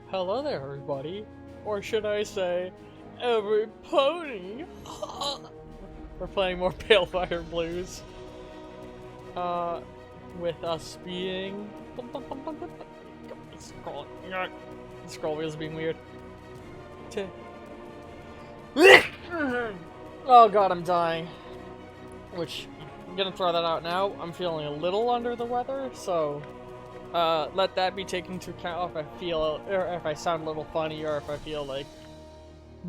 Hello there, everybody. Or should I say, every pony. We're playing more Balefire Blues. With us being... Scroll wheels being weird. Oh god, I'm dying. Which, I'm gonna throw that out now. I'm feeling a little under the weather, so... let that be taken into account if I feel, or if I sound a little funny, or if I feel like,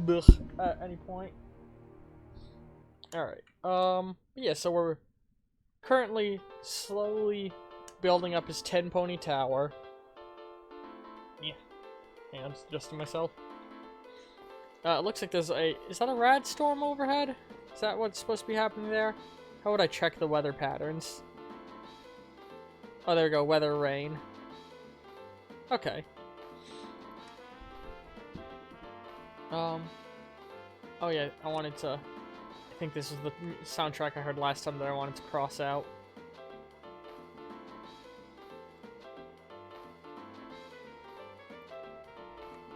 blech at any point. Alright, yeah, so we're currently slowly building up his Tenpony Tower. Yeah, I'm just adjusting myself. It looks like there's is that a rad storm overhead? Is that what's supposed to be happening there? How would I check the weather patterns? Oh, there we go, weather, rain. Okay. Oh yeah, I think this is the soundtrack I heard last time that I wanted to cross out.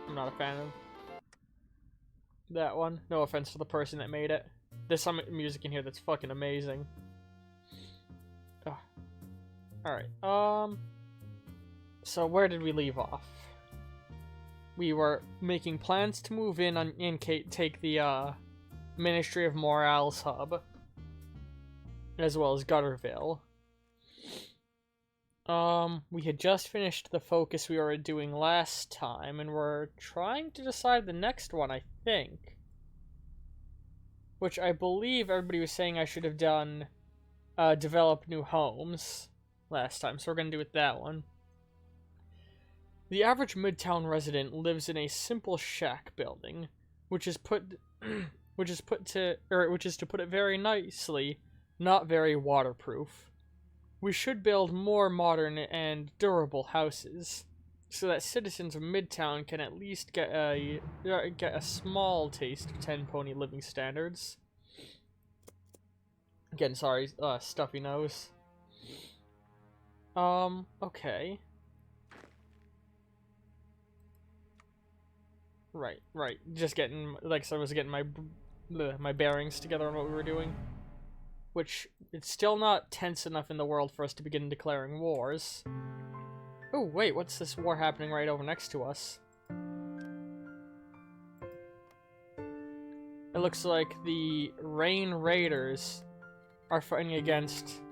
I'm not a fan of that one. No offense to the person that made it. There's some music in here that's fucking amazing. Ugh. Alright, so where did we leave off? We were making plans to move in and take the, Ministry of Morale's hub. As well as Gutterville. We had just finished the focus we were doing last time, and we're trying to decide the next one, I think. Which I believe everybody was saying I should have done, develop new homes last time, so we're gonna do it that one. The average Midtown resident lives in a simple shack building, which is to put it very nicely, not very waterproof. We should build more modern and durable houses, so that citizens of Midtown can at least get a small taste of Tenpony living standards. Again, sorry, stuffy nose. Okay. Right. Just getting, like, so I was getting my bearings together on what we were doing. Which, it's still not tense enough in the world for us to begin declaring wars. Oh, wait, what's this war happening right over next to us? It looks like the Rain Raiders are fighting against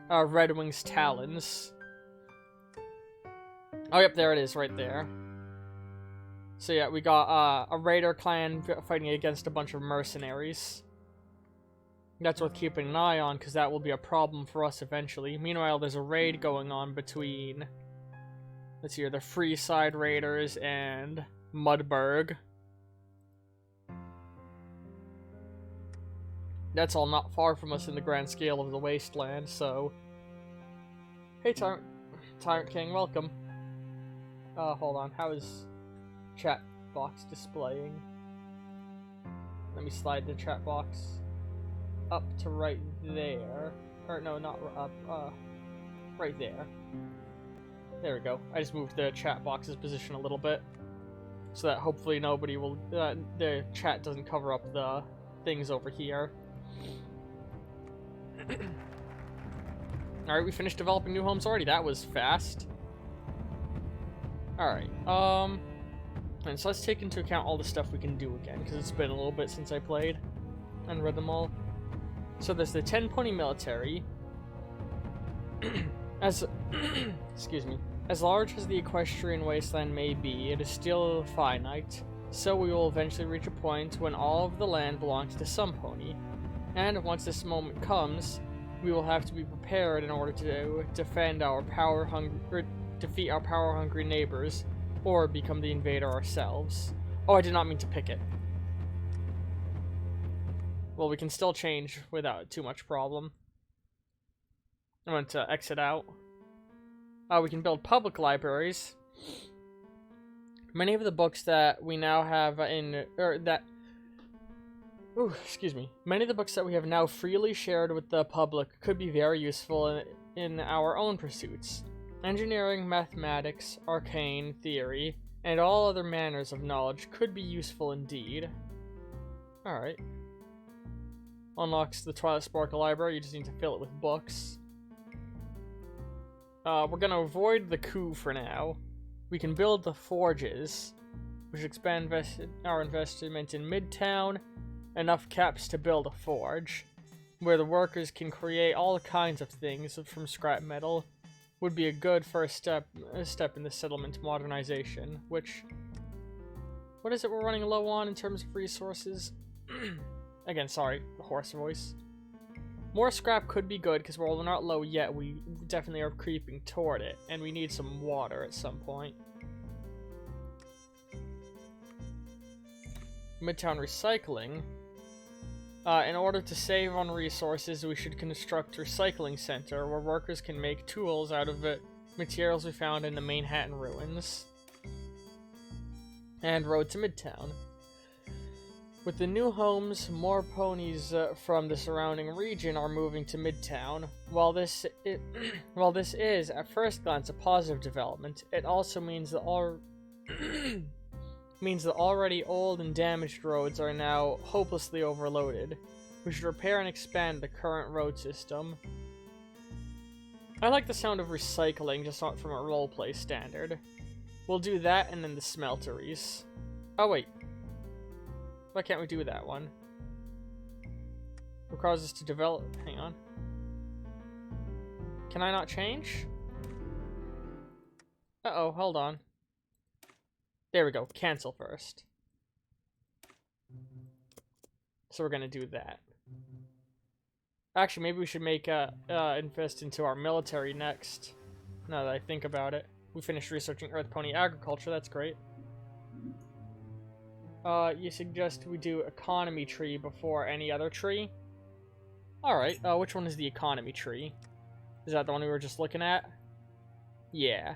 Red Wing's Talons. Oh, yep, there it is, right there. So yeah, we got a raider clan fighting against a bunch of mercenaries. That's worth keeping an eye on, because that will be a problem for us eventually. Meanwhile, there's a raid going on between, let's see here, the Freeside Raiders and Mudburg. That's all not far from us in the grand scale of the wasteland, so... Hey, Tyrant King, welcome. Hold on, how is chat box displaying? Let me slide the chat box up to right there. Or no, not up, right there. There we go. I just moved the chat box's position a little bit, so that hopefully nobody will, the chat doesn't cover up the things over here. Alright, we finished developing new homes already. That was fast. Alright, and so let's take into account all the stuff we can do again, because it's been a little bit since I played and read them all. So there's the Tenpony military. Excuse me. As large as the equestrian wasteland may be, it is still finite, so we will eventually reach a point when all of the land belongs to some pony. And once this moment comes, we will have to be prepared in order to defend our defeat our power-hungry neighbors, or become the invader ourselves. Oh, I did not mean to pick it. Well, we can still change without too much problem. I'm going to exit out. We can build public libraries. Many of the books that we now have Many of the books that we have now freely shared with the public could be very useful in our own pursuits. Engineering, mathematics, arcane, theory, And all other manners of knowledge could be useful indeed. Alright. Unlocks the Twilight Sparkle Library, you just need to fill it with books. We're gonna avoid the coup for now. We can build the forges, which expand our investment in Midtown. Enough caps to build a forge, where the workers can create all kinds of things from scrap metal. Would be a good first step in the settlement modernization, which... What is it we're running low on in terms of resources? Again, sorry, the horse voice. More scrap could be good, because while we're not low yet, we definitely are creeping toward it, and we need some water at some point. Midtown recycling. In order to save on resources, we should construct a recycling center where workers can make tools out of the materials we found in the Manhattan ruins. And road to Midtown. With the new homes, more ponies from the surrounding region are moving to Midtown. While this is, at first glance, a positive development, it also means that already old and damaged roads are now hopelessly overloaded. We should repair and expand the current road system. I like the sound of recycling, just not from a roleplay standard. We'll do that and then the smelteries. Oh wait. Why can't we do that one? Requires us to develop... Hang on. Can I not change? Uh-oh, hold on. There we go. Cancel first. So we're gonna do that. Actually, maybe we should make invest into our military next. Now that I think about it. We finished researching Earth Pony agriculture. That's great. You suggest we do economy tree before any other tree? Alright, which one is the economy tree? Is that the one we were just looking at? Yeah.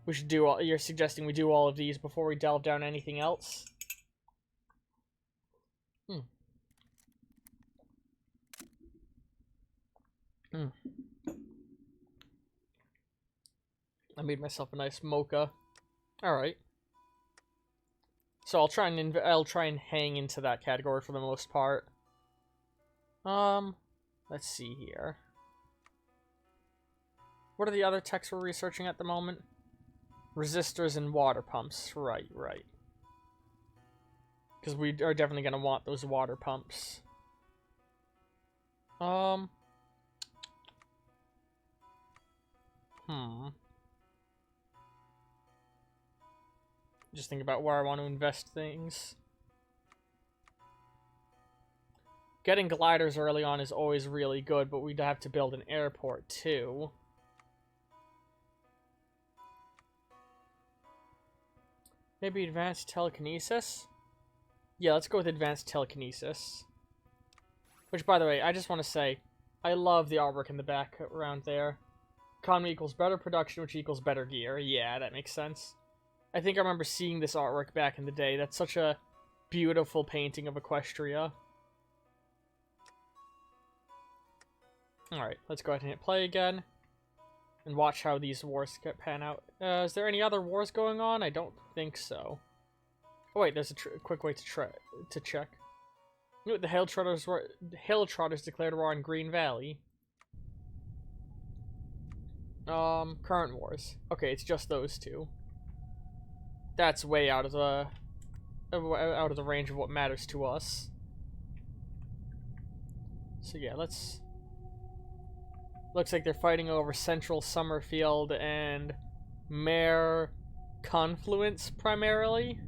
We should do all, you're suggesting we do all of these before we delve down anything else? I made myself a nice mocha. Alright. So I'll try and hang into that category for the most part. Let's see here. What are the other techs we're researching at the moment? Resistors and water pumps. Right. Because we are definitely going to want those water pumps. Just think about where I want to invest things. Getting gliders early on is always really good, but we'd have to build an airport too. Maybe advanced telekinesis? Yeah, let's go with advanced telekinesis. Which, by the way, I just want to say, I love the artwork in the background there. Economy equals better production, which equals better gear. Yeah, that makes sense. I think I remember seeing this artwork back in the day. That's such a beautiful painting of Equestria. Alright, let's go ahead and hit play again. And watch how these wars pan out. Is there any other wars going on? I don't think so. Oh wait, there's a quick way to check. You know what, the Hill Trotters declared war on Green Valley. Current wars. Okay, it's just those two. That's way out of the range of what matters to us. So yeah, let's... Looks like they're fighting over Central Summerfield and Mare Confluence primarily.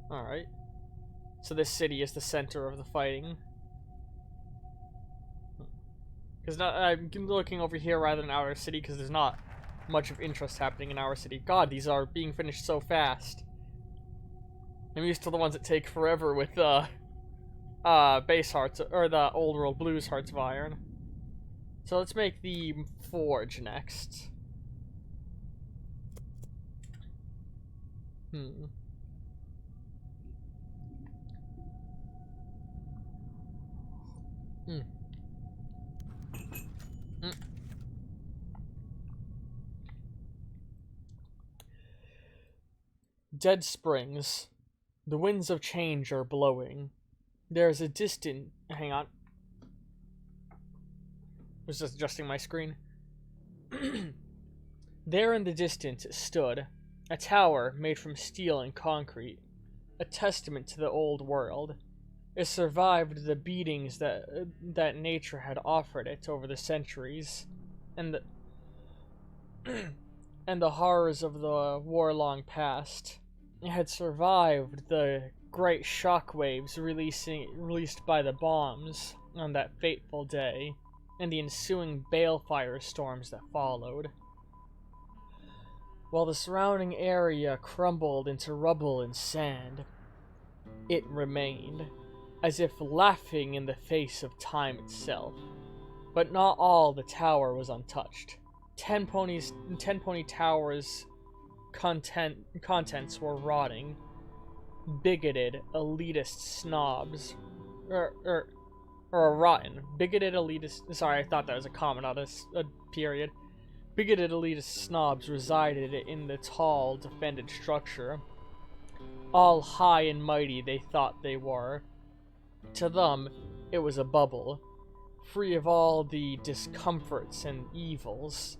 Alright. So this city is the center of the fighting. Because I'm looking over here rather than our city because there's not much of interest happening in our city. God, these are being finished so fast. I'm used to the ones that take forever with base hearts, or the old world blues hearts of iron. So let's make the forge next. Dead springs. The winds of change are blowing. There's a distant... Hang on. I was just adjusting my screen. There in the distance stood a tower made from steel and concrete, a testament to the old world. It survived the beatings that nature had offered it over the centuries, and the horrors of the war-long past. It had survived the great shockwaves released by the bombs on that fateful day, and the ensuing balefire storms that followed. While the surrounding area crumbled into rubble and sand, it remained, as if laughing in the face of time itself. But not all the tower was untouched. Tenpony Tower's contents were rotting. Bigoted, elitist snobs. Rotten. Bigoted, elitist... Sorry, I thought that was a comment, not a period. Bigoted, elitist snobs resided in the tall, defended structure. All high and mighty they thought they were. To them, it was a bubble, free of all the discomforts and evils.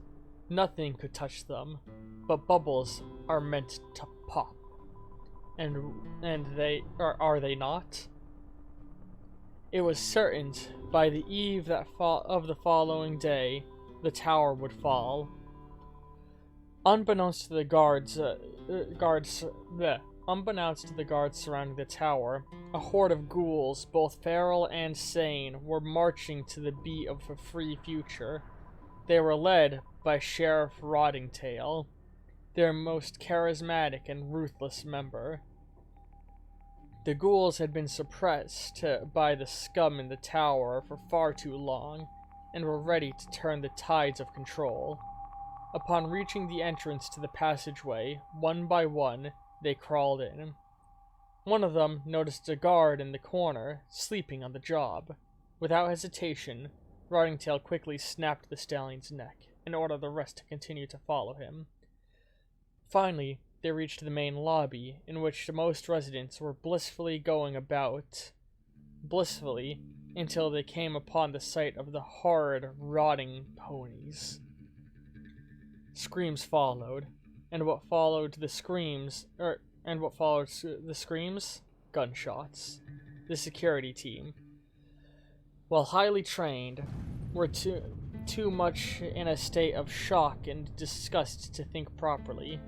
Nothing could touch them, but bubbles are meant to pop. And they are they not? It was certain by the eve of the following day, the tower would fall. Unbeknownst to the guards surrounding the tower, a horde of ghouls, both feral and sane, were marching to the beat of a free future. They were led by Sheriff Rottingtail, their most charismatic and ruthless member. The ghouls had been suppressed by the scum in the tower for far too long, and were ready to turn the tides of control. Upon reaching the entrance to the passageway, one by one, they crawled in. One of them noticed a guard in the corner, sleeping on the job. Without hesitation, Rottingtail quickly snapped the stallion's neck, and ordered the rest to continue to follow him. Finally, they reached the main lobby, in which most residents were blissfully until they came upon the sight of the horrid, rotting ponies. Screams followed, and what followed the screams? Gunshots. The security team, while highly trained, were too much in a state of shock and disgust to think properly.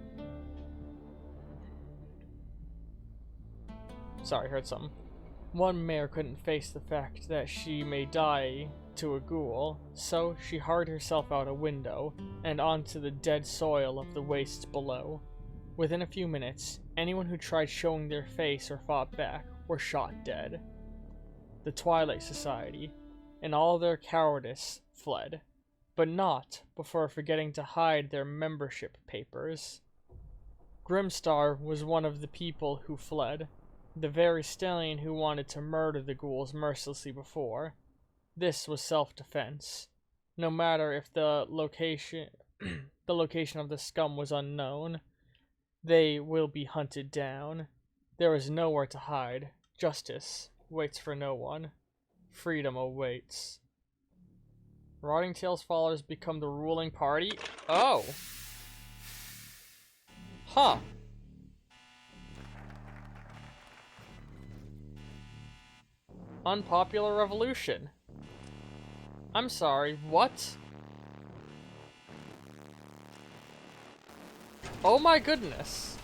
Sorry, heard something. One mare couldn't face the fact that she may die to a ghoul, so she hurled herself out a window and onto the dead soil of the wastes below. Within a few minutes, anyone who tried showing their face or fought back were shot dead. The Twilight Society, in all their cowardice, fled, but not before forgetting to hide their membership papers. Grimstar was one of the people who fled, the very stallion who wanted to murder the ghouls mercilessly before. This was self-defense. No matter if the location of the scum was unknown, they will be hunted down. There is nowhere to hide. Justice waits for no one. Freedom awaits. Rottingtail's followers become the ruling party? Oh! Huh. Unpopular revolution. I'm sorry, what? Oh my goodness.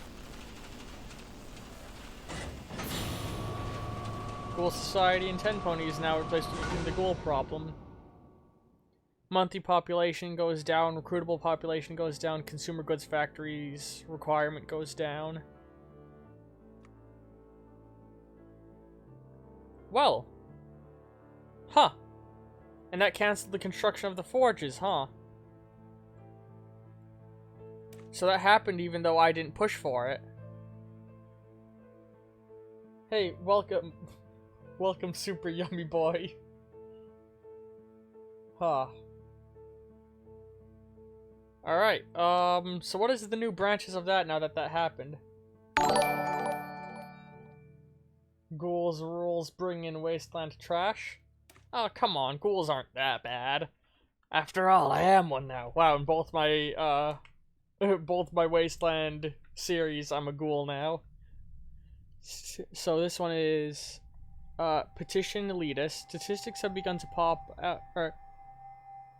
Ghoul Society and Tenpony is now replaced with the ghoul problem. Monthly population goes down, recruitable population goes down, consumer goods factories requirement goes down. Well. Huh. And that canceled the construction of the forges, huh? So that happened even though I didn't push for it. Hey, welcome. Welcome, Super Yummy Boy. Huh. Alright, so what is the new branches of that now that that happened? Ghouls rules bring in wasteland trash. Oh, come on, ghouls aren't that bad. After all, I am one now. Wow, in both my, both my wasteland series, I'm a ghoul now. So this one is, petition elitist. Statistics have begun to pop out, or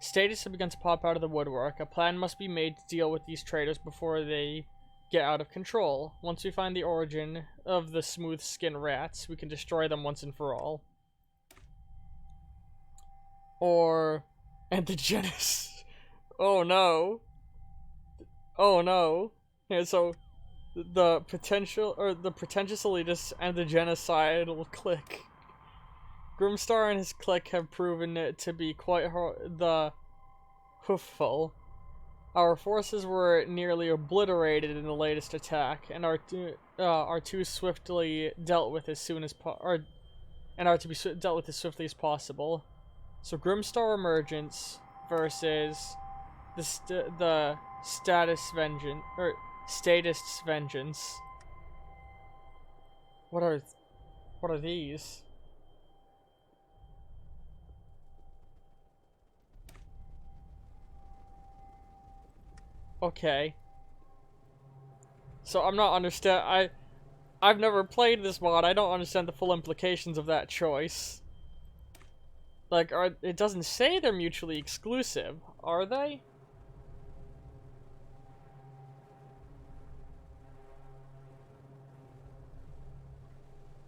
status have begun to pop out of the woodwork. A plan must be made to deal with these traitors before they get out of control. Once we find the origin of the smooth skin rats, we can destroy them once and for all. Or endogenous. Oh no. Oh no. Yeah, so the potential or the pretentious elitists and the genocidal clique. Grimstar and his clique have proven it to be quite the hoofful. Our forces were nearly obliterated in the latest attack, and are too swiftly dealt with as soon as and are to be dealt with as swiftly as possible. So Grimstar Emergence versus the Statist's Vengeance. What are these? Okay. So I'm not I've never played this mod. I don't understand the full implications of that choice. Like, it doesn't say they're mutually exclusive, are they?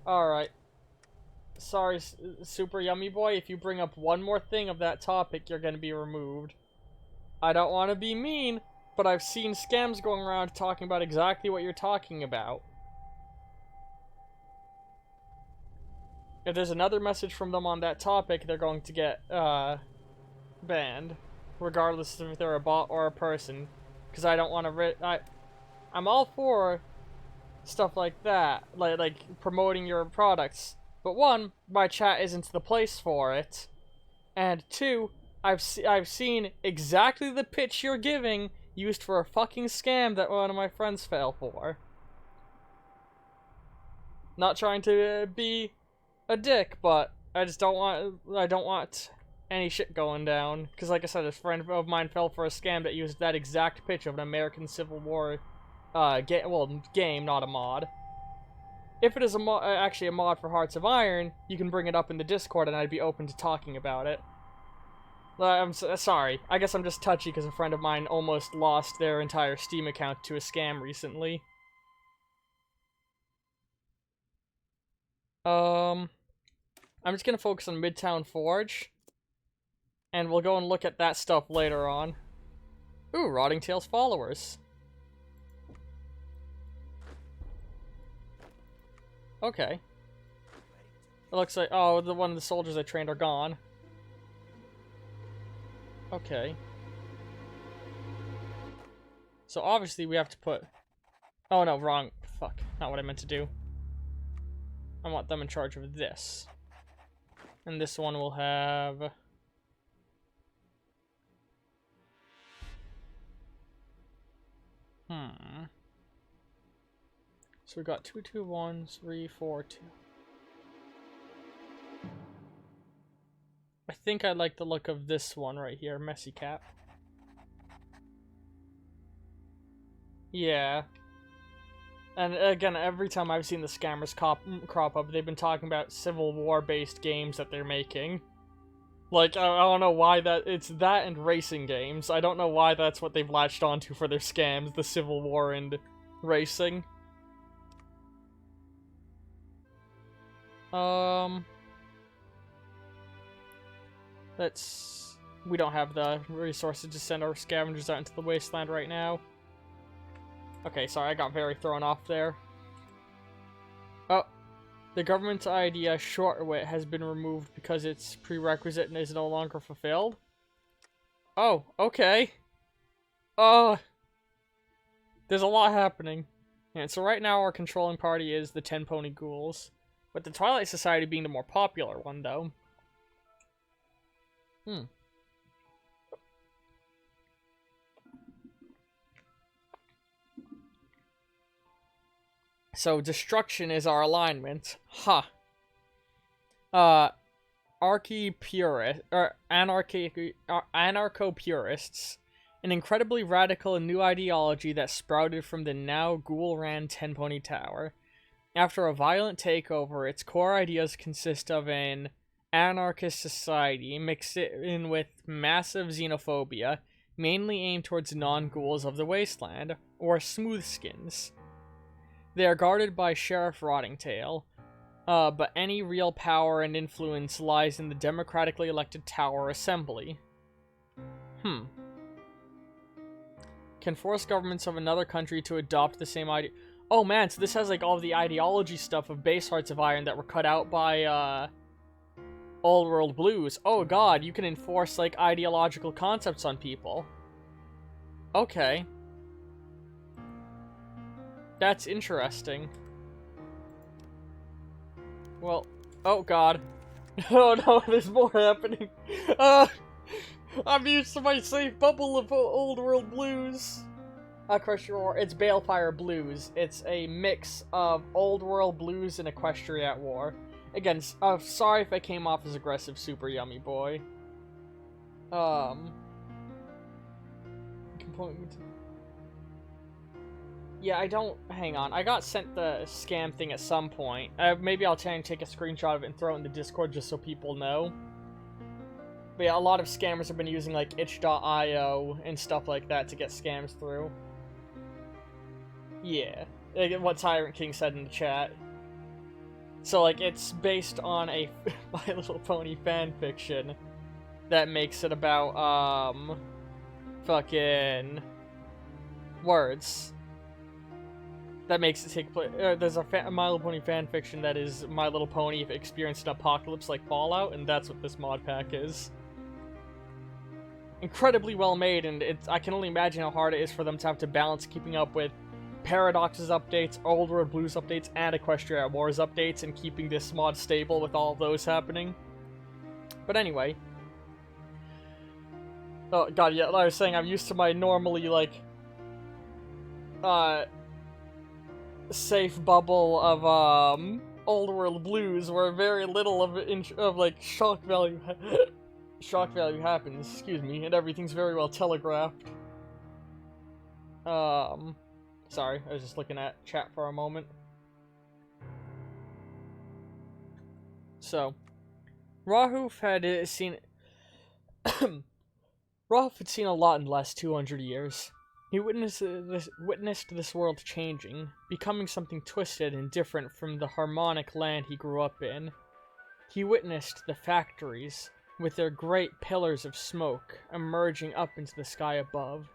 Alright. Sorry, Super Yummy Boy, if you bring up one more thing of that topic, you're gonna be removed. I don't want to be mean, but I've seen scams going around talking about exactly what you're talking about. If there's another message from them on that topic, they're going to get, banned. Regardless of if they're a bot or a person. Because I don't want to I'm all for stuff like that. Like promoting your products. But one, my chat isn't the place for it. And two, I've seen exactly the pitch you're giving used for a fucking scam that one of my friends fell for. Not trying to be a dick, but I just don't want any shit going down. Because like I said, a friend of mine fell for a scam that used that exact pitch of an American Civil War game, not a mod. If it is actually a mod for Hearts of Iron, you can bring it up in the Discord and I'd be open to talking about it. I'm sorry. I guess I'm just touchy because a friend of mine almost lost their entire Steam account to a scam recently. I'm just gonna focus on Midtown Forge. And we'll go and look at that stuff later on. Ooh, Rotting Tail's followers. Okay. It looks like, oh, one of the soldiers I trained are gone. Okay. So obviously we have to put... Oh no, wrong. Fuck. Not what I meant to do. I want them in charge of this. And this one will have... So we got 2, 2, 1, 3, 4, 2. I think I like the look of this one right here, Messy Cap. Yeah. And again, every time I've seen the scammers crop up, they've been talking about Civil War-based games that they're making. Like, I don't know why it's that and racing games. I don't know why that's what they've latched onto for their scams, the Civil War and racing. We don't have the resources to send our scavengers out into the wasteland right now. Okay, sorry, I got very thrown off there. Oh, the government's idea, shortwit, has been removed because its prerequisite is no longer fulfilled. Oh, okay. There's a lot happening. And so right now our controlling party is the Tenpony ghouls, with the Twilight Society being the more popular one, though. So destruction is our alignment. Huh. Anarcho-purists, an incredibly radical and new ideology that sprouted from the now ghoul-ran Tenpony Tower. After a violent takeover, its core ideas consist of an anarchist society mixed in with massive xenophobia, mainly aimed towards non-ghouls of the wasteland, or smoothskins. They are guarded by Sheriff Rottingtail, but any real power and influence lies in the democratically elected Tower Assembly. Can force governments of another country to adopt the same idea. Oh man, so this has like all the ideology stuff of base Hearts of Iron that were cut out by Old World Blues. Oh god, you can enforce like ideological concepts on people. Okay. That's interesting. Well, oh god. Oh no, there's more happening. I'm used to my safe bubble of Old World Blues. It's Balefire Blues. It's a mix of Old World Blues and Equestria at War. Again, sorry if I came off as aggressive, super yummy boy. Yeah, I don't... Hang on. I got sent the scam thing at some point. Maybe I'll try and take a screenshot of it and throw it in the Discord just so people know. But yeah, a lot of scammers have been using, like, itch.io and stuff like that to get scams through. Yeah. Like what Tyrant King said in the chat. So, like, it's based on a My Little Pony fanfiction that makes it about, fucking... words. That makes it take place. There's a My Little Pony fanfiction that is My Little Pony experienced an apocalypse like Fallout, and that's what this mod pack is. Incredibly well made, and I can only imagine how hard it is for them to have to balance keeping up with Paradox's updates, Old World Blues updates, and Equestria Wars updates, and keeping this mod stable with all of those happening. But anyway. Oh god, yeah, like I was saying, I'm used to my normally, like, safe bubble of, Old World Blues, where very little of like, shock value happens, excuse me, and everything's very well telegraphed. Sorry, I was just looking at chat for a moment. So, Rahuf had seen... Rahuf had seen a lot in the last 200 years. He witnessed this world changing, becoming something twisted and different from the harmonic land he grew up in. He witnessed the factories, with their great pillars of smoke, emerging up into the sky above.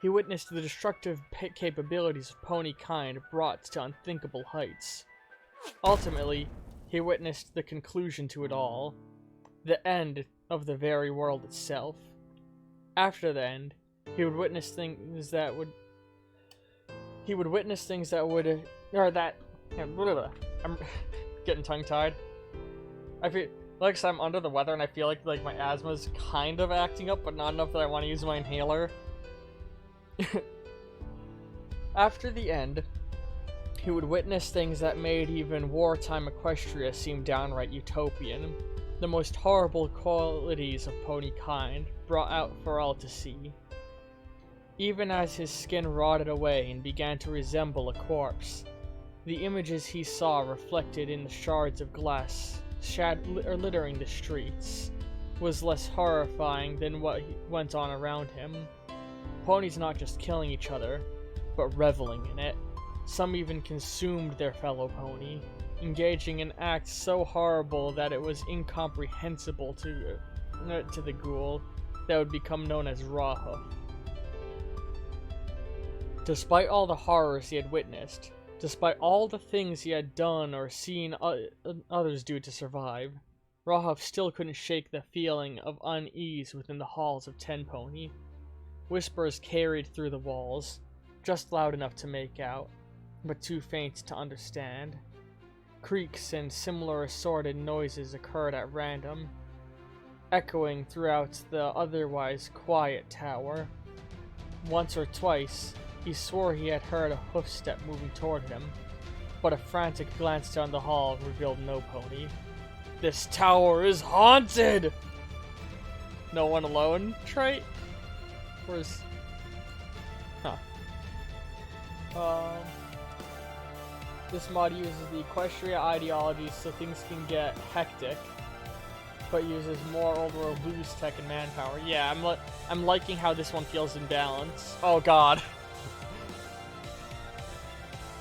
He witnessed the destructive capabilities of pony kind brought to unthinkable heights. Ultimately, he witnessed the conclusion to it all, the end of the very world itself. After the end, he would witness things that would... I'm getting tongue-tied. I feel like I'm under the weather and I feel like my asthma's kind of acting up, but not enough that I want to use my inhaler. After the end, he would witness things that made even wartime Equestria seem downright utopian. The most horrible qualities of pony kind brought out for all to see. Even as his skin rotted away and began to resemble a corpse, the images he saw reflected in the shards of glass littering the streets was less horrifying than what went on around him. Ponies not just killing each other, but reveling in it. Some even consumed their fellow pony, engaging in acts so horrible that it was incomprehensible to the ghoul that would become known as Rahuf. Despite all the horrors he had witnessed, despite all the things he had done or seen others do to survive, Rahuf still couldn't shake the feeling of unease within the halls of Tenpony. Whispers carried through the walls, just loud enough to make out, but too faint to understand. Creaks and similar assorted noises occurred at random, echoing throughout the otherwise quiet tower. Once or twice, He swore he had heard a hoofstep moving toward him, but a frantic glance down the hall revealed no pony. This tower is haunted! No one alone trait? Where's... Huh. This mod uses the Equestria ideology so things can get hectic, but uses more Old World Blues tech and manpower. Yeah, I'm liking how this one feels in balance. Oh god.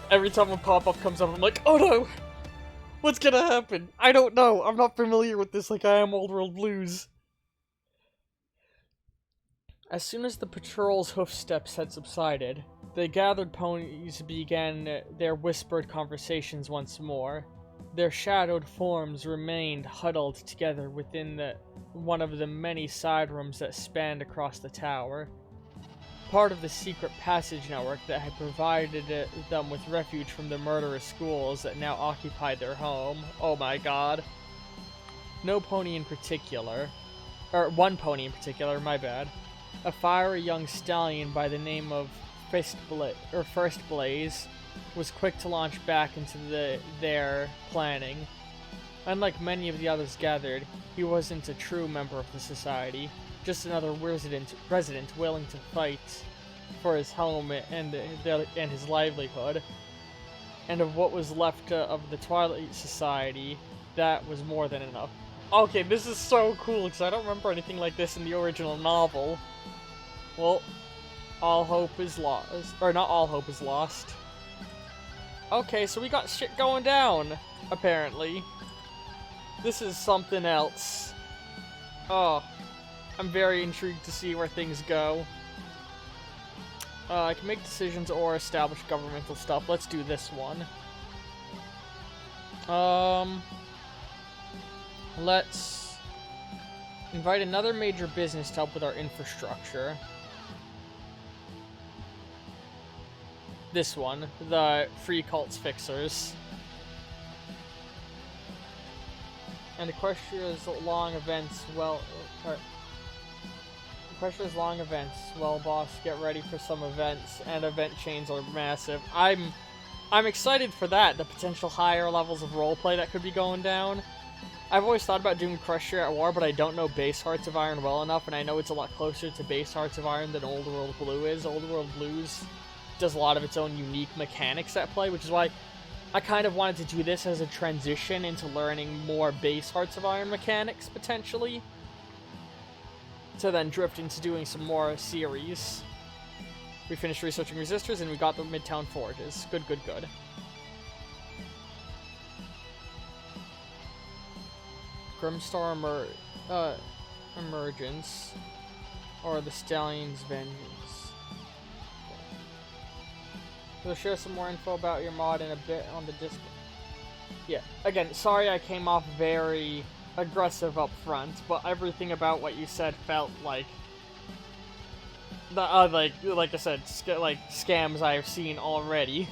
Every time a pop-up comes up, I'm like, oh no! What's gonna happen? I don't know. I'm not familiar with this like I am Old World Blues. As soon as the patrol's hoofsteps had subsided, the gathered ponies began their whispered conversations once more. Their shadowed forms remained huddled together within one of the many side rooms that spanned across the tower. Part of the secret passage network that had provided them with refuge from the murderous schools that now occupied their home. Oh my god. No pony in particular. Or one pony in particular, my bad. A fiery young stallion by the name of First Blaze was quick to launch back into their planning. Unlike many of the others gathered, he wasn't a true member of the society, just another resident willing to fight for his home and his livelihood. And of what was left of the Twilight Society, that was more than enough. Okay, this is so cool, because I don't remember anything like this in the original novel. Well, all hope is lost. Or not all hope is lost. Okay, so we got shit going down, apparently. This is something else. Oh, I'm very intrigued to see where things go. I can make decisions or establish governmental stuff. Let's do this one. Let's invite another major business to help with our infrastructure. This one, the Free Cults Fixers. And Equestria's long events, Equestria's long events. Well, boss, get ready for some events, and event chains are massive. I'm excited for that, the potential higher levels of roleplay that could be going down. I've always thought about doing Equestria at War, but I don't know Base Hearts of Iron well enough, and I know it's a lot closer to Base Hearts of Iron than Old World Blue is. Old World Blues does a lot of its own unique mechanics at play, which is why I kind of wanted to do this as a transition into learning more Base Hearts of Iron mechanics, potentially, to then drift into doing some more series. We finished researching resistors, and we got the Midtown Forges. Good, good, good. Grimstar Emergence, or the Stallion's Vengeance. We'll share some more info about your mod in a bit on the Discord. Yeah, again, sorry I came off very aggressive up front, but everything about what you said felt like the like I said, like scams I have seen already.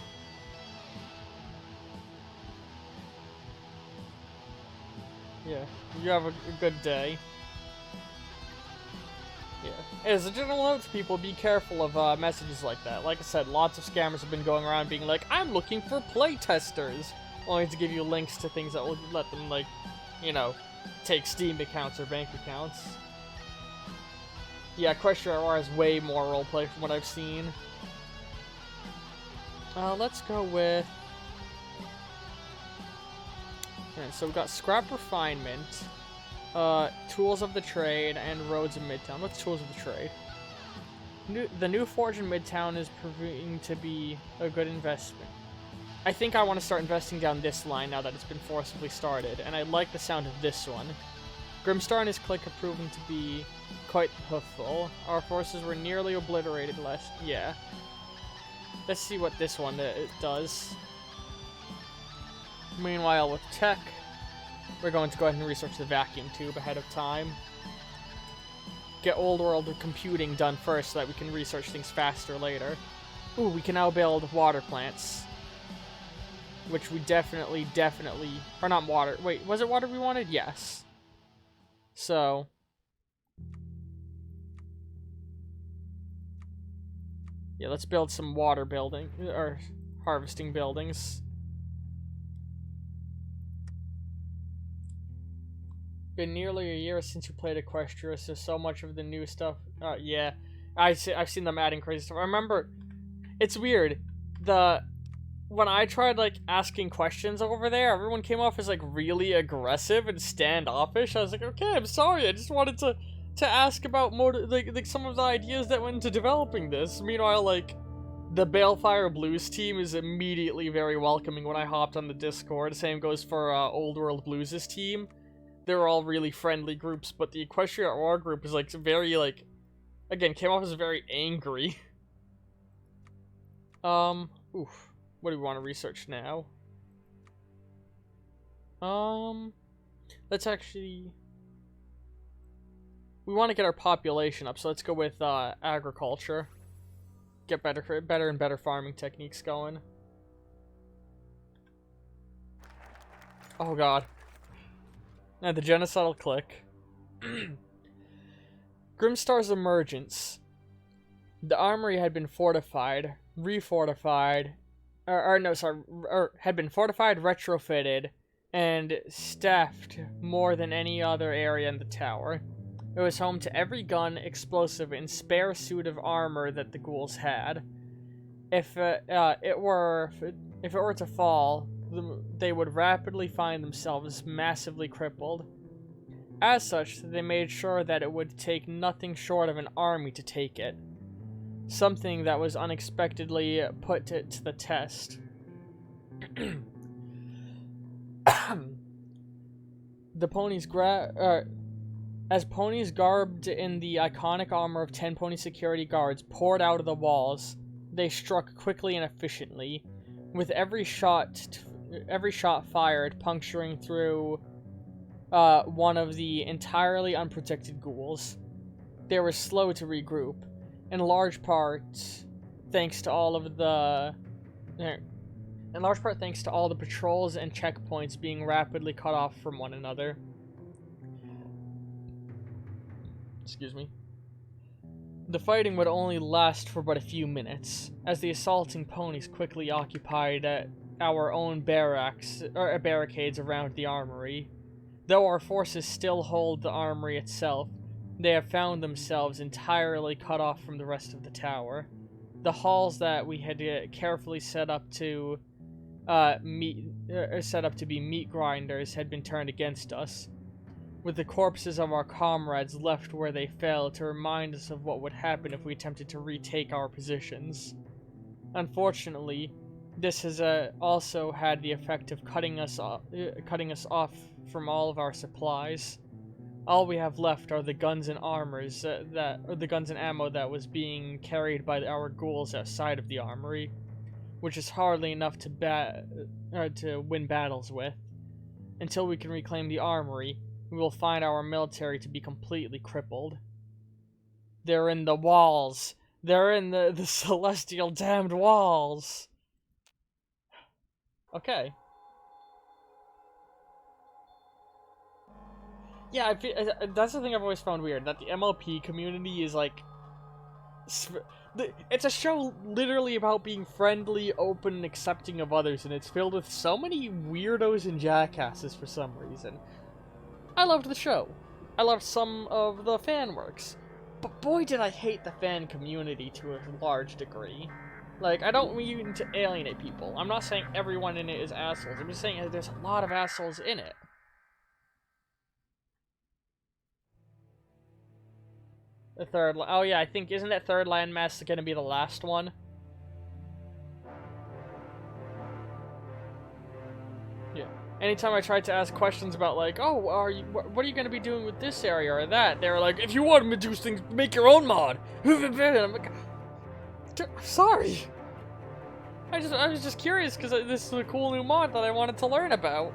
Yeah, you have a good day. Yeah. As a general note to people, be careful of messages like that. Like I said, lots of scammers have been going around being like, I'm looking for playtesters, only to give you links to things that will let them, like, you know, take Steam accounts or bank accounts. Yeah, Equestria RR has way more roleplay from what I've seen. Let's go with... Alright, so we've got Scrap Refinement, Tools of the Trade, and Roads in Midtown. What's Tools of the Trade? The new forge in Midtown is proving to be a good investment. I think I want to start investing down this line now that it's been forcibly started, and I like the sound of this one. Grimstar and his clique have proven to be quite hoofful. Our forces were nearly obliterated last... Yeah. Let's see what this one does. Meanwhile, with tech, we're going to go ahead and research the vacuum tube ahead of time. Get old world computing done first so that we can research things faster later. Ooh, we can now build water plants. Which we definitely... Or not water. Wait, was it water we wanted? Yes. So... Yeah, let's build some water building, or harvesting buildings. Been nearly a year since you played Equestria, so much of the new stuff. Yeah, I've seen them adding crazy stuff. I remember, it's weird. When I tried like asking questions over there, everyone came off as like really aggressive and standoffish. I was like, okay, I'm sorry. I just wanted to ask about more like some of the ideas that went into developing this. Meanwhile, like the Balefire Blues team is immediately very welcoming when I hopped on the Discord. Same goes for Old World Blues' team. They're all really friendly groups, but the Equestria OR group is like very like, again, came off as very angry. Oof. What do we want to research now? Let's actually... We want to get our population up, so let's go with agriculture. Get better and better farming techniques going. Oh god. And the genocidal click. Grimstar's emergence. The armory had been fortified, refortified, had been fortified, retrofitted, and staffed more than any other area in the tower. It was home to every gun, explosive, and spare suit of armor that the ghouls had. If it were to fall, they would rapidly find themselves massively crippled. As such, they made sure that it would take nothing short of an army to take it. Something that was unexpectedly put to the test. The ponies as ponies garbed in the iconic armor of Tenpony security guards poured out of the walls, they struck quickly and efficiently, with every shot fired puncturing through one of the entirely unprotected ghouls. They were slow to regroup, in large part thanks to all the patrols and checkpoints being rapidly cut off from one another. Excuse me. The fighting would only last for but a few minutes, as the assaulting ponies quickly occupied our own barricades around the armory. Though our forces still hold the armory itself, they have found themselves entirely cut off from the rest of the tower. The halls that we had carefully set up to be meat grinders had been turned against us, with the corpses of our comrades left where they fell to remind us of what would happen if we attempted to retake our positions. Unfortunately, this has also had the effect of cutting us off from all of our supplies. All we have left are the guns and the guns and ammo that was being carried by our ghouls outside of the armory, which is hardly enough to win battles with. Until we can reclaim the armory, we will find our military to be completely crippled. They're in the walls. They're in the celestial damned walls. Okay. Yeah, that's the thing I've always found weird, that the MLP community is like... It's a show literally about being friendly, open, and accepting of others, and it's filled with so many weirdos and jackasses for some reason. I loved the show. I loved some of the fan works. But boy did I hate the fan community to a large degree. Like, I don't mean to alienate people. I'm not saying everyone in it is assholes. I'm just saying there's a lot of assholes in it. The third... Oh yeah, I think... Isn't that third landmass gonna be the last one? Yeah. Anytime I tried to ask questions about, like, oh, what are you gonna be doing with this area or that? They were like, if you want to do things, make your own mod! And I'm like... Sorry! I was just curious, because this is a cool new mod that I wanted to learn about.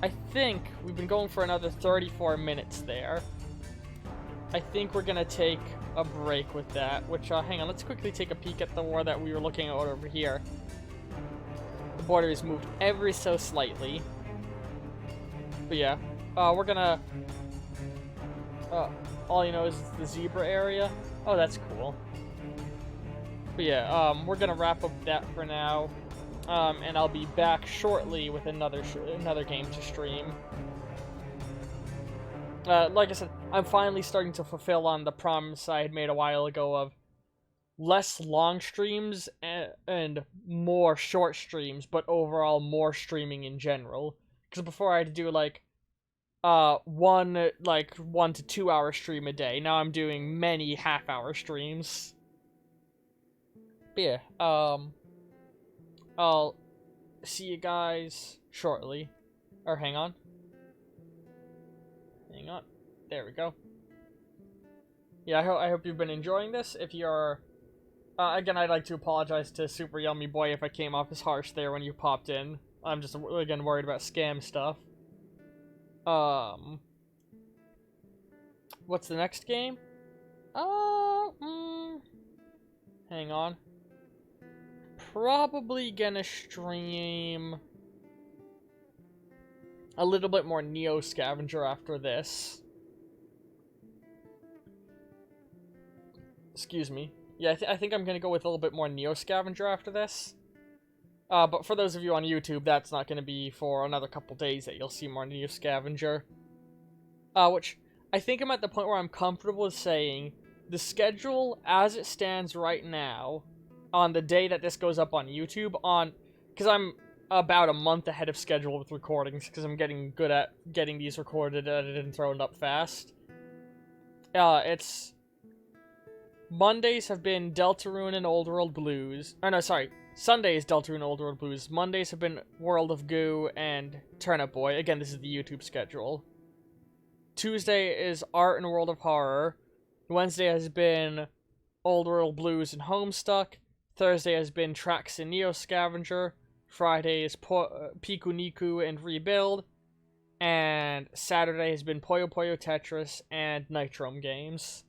I think we've been going for another 34 minutes there. I think we're gonna take a break with that, which, hang on, let's quickly take a peek at the war that we were looking at over here. The border is moved ever so slightly. But yeah, we're gonna... all you know is the zebra area. Oh, that's cool. But yeah, we're gonna wrap up that for now. And I'll be back shortly with another game to stream. Like I said, I'm finally starting to fulfill on the promise I had made a while ago of less long streams and more short streams, but overall more streaming in general. Because before I had to do like 1 to 2 hour stream a day. Now I'm doing many half-hour streams. But yeah, I'll see you guys shortly. Or hang on. Hang on. There we go. Yeah, I hope you've been enjoying this. If you're... again, I'd like to apologize to Super Yummy Boy if I came off as harsh there when you popped in. I'm just, again, worried about scam stuff. What's the next game? Hang on. Probably gonna stream a little bit more Neo Scavenger after this. Excuse me. Yeah, I think I'm gonna go with a little bit more Neo Scavenger after this. But for those of you on YouTube, that's not gonna be for another couple days that you'll see more Neo Scavenger. Which, I think I'm at the point where I'm comfortable with saying the schedule as it stands right now, on the day that this goes up on YouTube, because I'm about a month ahead of schedule with recordings, because I'm getting good at getting these recorded, edited, and thrown up fast. It's... Mondays have been Deltarune and Old World Blues. Oh, no, sorry. Sundays, Deltarune and Old World Blues. Mondays have been World of Goo and Turnip Boy. Again, this is the YouTube schedule. Tuesday is Art and World of Horror. Wednesday has been Old World Blues and Homestuck. Thursday has been Tracks and Neo Scavenger. Friday is Piku Niku and Rebuild. And Saturday has been Puyo Puyo Tetris and Nitrome Games.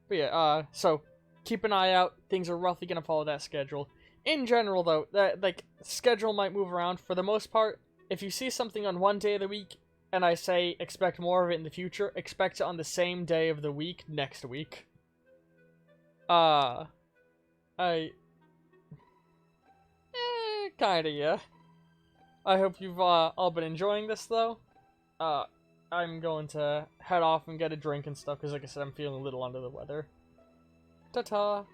But yeah, so keep an eye out. Things are roughly gonna follow that schedule. In general, though, that schedule might move around. For the most part, if you see something on one day of the week, and I say expect more of it in the future, expect it on the same day of the week next week. Kinda, yeah. I hope you've all been enjoying this, though. I'm going to head off and get a drink and stuff, because like I said, I'm feeling a little under the weather. Ta-ta!